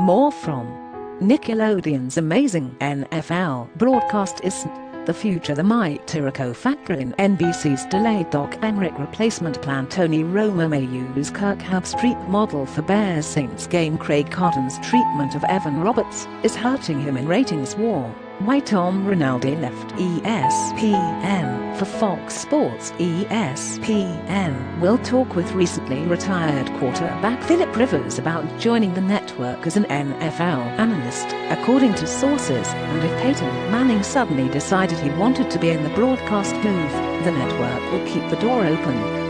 More from Nickelodeon's amazing NFL broadcast isn't the future the might Tirico factor in NBC's delayed Doc Emrick replacement plan. Tony Romo may use Kirk Herbstreit model for Bears-Saints game. Craig Carton's treatment of Evan Roberts is hurting him in ratings war. Why Tom Rinaldi left ESPN for Fox Sports. ESPN will talk with recently retired quarterback Philip Rivers about joining the network as an NFL analyst, according to sources, and if Peyton Manning suddenly decided he wanted to be in the broadcast booth, the network will keep the door open.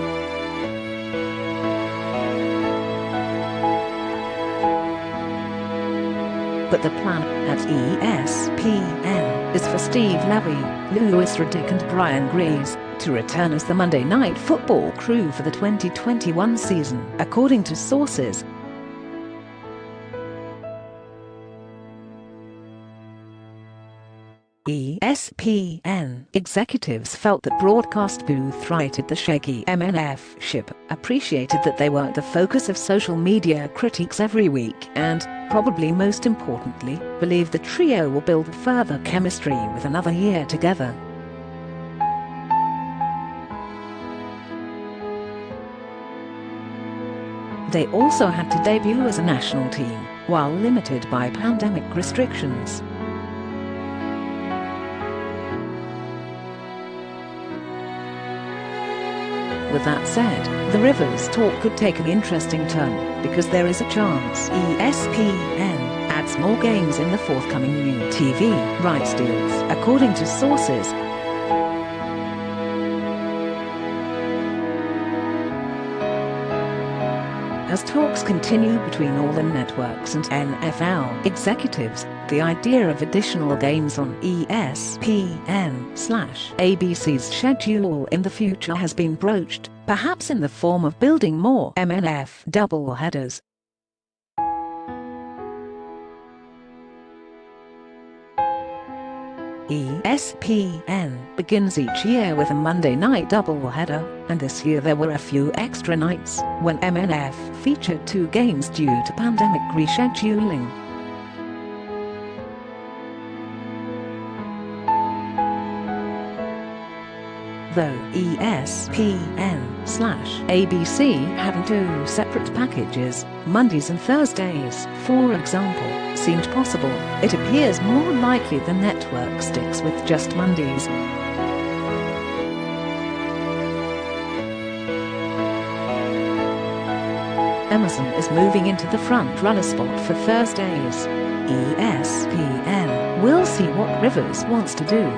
But the plan at ESPN is for Steve Levy, Louis Riddick and Brian Grease to return as the Monday Night Football crew for the 2021 season, according to sources. ESPN executives felt that broadcast booth righted the shaky MNF ship, appreciated that they weren't the focus of social media critiques every week, and, probably most importantly, believed the trio will build further chemistry with another year together. They also had to debut as a national team, while limited by pandemic restrictions. With that said, the Rivers talk could take an interesting turn, because there is a chance ESPN adds more games in the forthcoming new TV rights deals, according to sources. As talks continue between all the networks and NFL executives, the idea of additional games on ESPN/ABC's schedule in the future has been broached, perhaps in the form of building more MNF doubleheaders. ESPN begins each year with a Monday night doubleheader, and this year there were a few extra nights when MNF featured 2 games due to pandemic rescheduling. Though ESPN/ABC had 2 separate packages, Mondays and Thursdays, for example, seemed possible, it appears more likely the network sticks with just Mondays. Amazon is moving into the front-runner spot for Thursdays. ESPN will see what Rivers wants to do.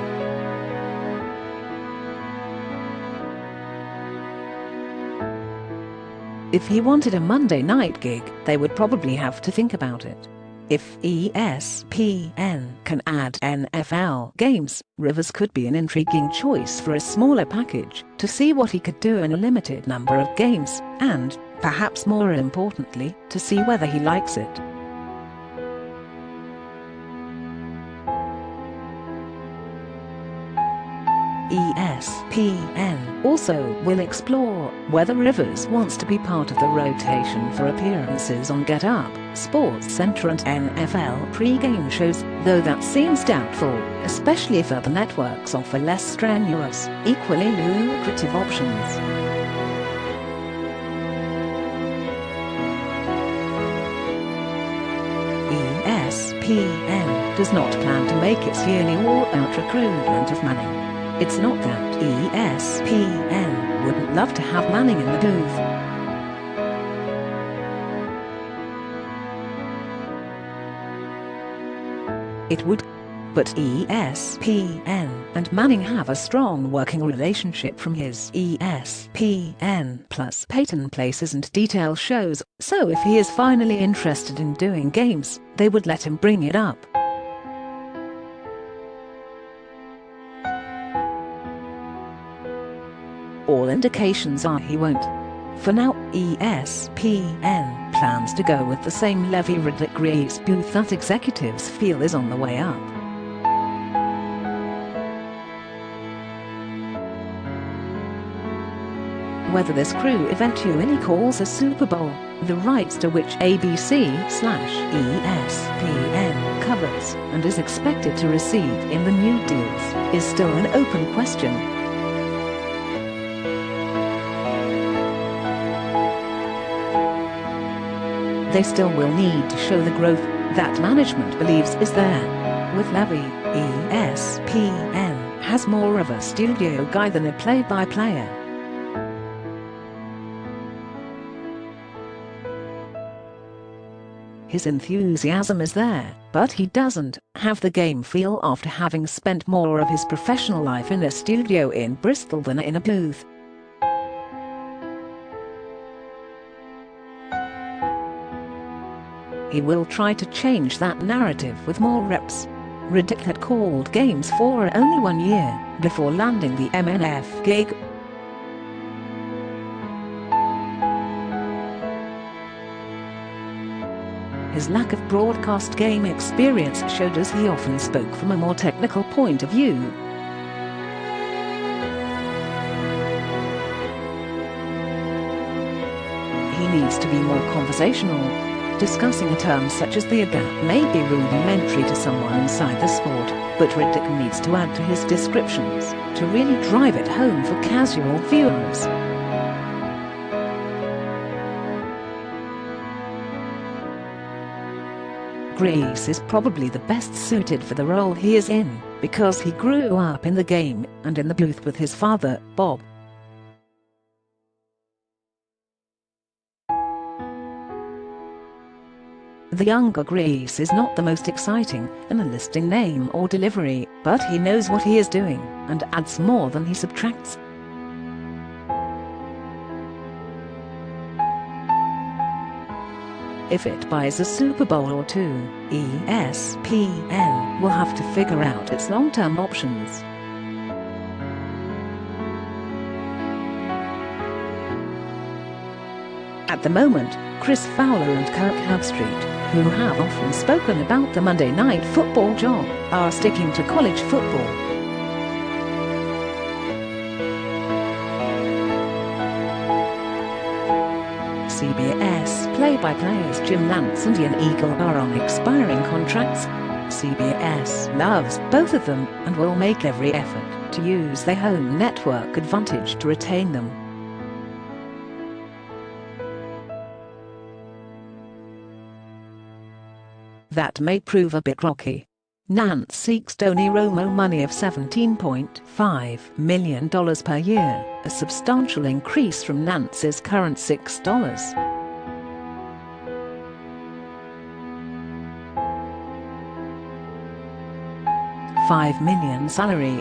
If he wanted a Monday night gig, they would probably have to think about it. If ESPN can add NFL games, Rivers could be an intriguing choice for a smaller package, to see what he could do in a limited number of games, and, perhaps more importantly, to see whether he likes it. ESPN also will explore whether Rivers wants to be part of the rotation for appearances on Get Up, SportsCenter and NFL pre-game shows, though that seems doubtful, especially if other networks offer less strenuous, equally lucrative options. ESPN does not plan to make its yearly all-out recruitment of Manning. It's not that ESPN wouldn't love to have Manning in the booth. It would. But ESPN and Manning have a strong working relationship from his ESPN Plus Peyton Places and Detail shows, so if he is finally interested in doing games, they would let him bring it up. All indications are he won't. For now, ESPN plans to go with the same Levy Riddick Grease booth that executives feel is on the way up. Whether this crew eventually calls a Super Bowl, the rights to which ABC/ESPN has and is expected to receive in the new deals is still an open question. They still will need to show the growth that management believes is there. With Levy, ESPN has more of a studio guy than a play-by-player. His enthusiasm is there, but he doesn't have the game feel after having spent more of his professional life in a studio in Bristol than in a booth. He will try to change that narrative with more reps. Riddick had called games for only 1 year before landing the MNF gig. His lack of broadcast game experience showed as he often spoke from a more technical point of view. He needs to be more conversational. Discussing a term such as the gap may be rudimentary to someone inside the sport, but Riddick needs to add to his descriptions to really drive it home for casual viewers. Grease is probably the best suited for the role he is in, because he grew up in the game and in the booth with his father, Bob. The younger Grease is not the most exciting in a listing name or delivery, but he knows what he is doing and adds more than he subtracts. If it buys a Super Bowl or two, ESPN will have to figure out its long-term options. At the moment, Chris Fowler and Kirk Herbstreit, who have often spoken about the Monday Night Football job, are sticking to college football. CBS play-by-players Jim Nantz and Ian Eagle are on expiring contracts. CBS loves both of them and will make every effort to use their home network advantage to retain them. That may prove a bit rocky. Nantz seeks Tony Romo money of $17.5 million per year, a substantial increase from Nantz's current $6. $5 million salary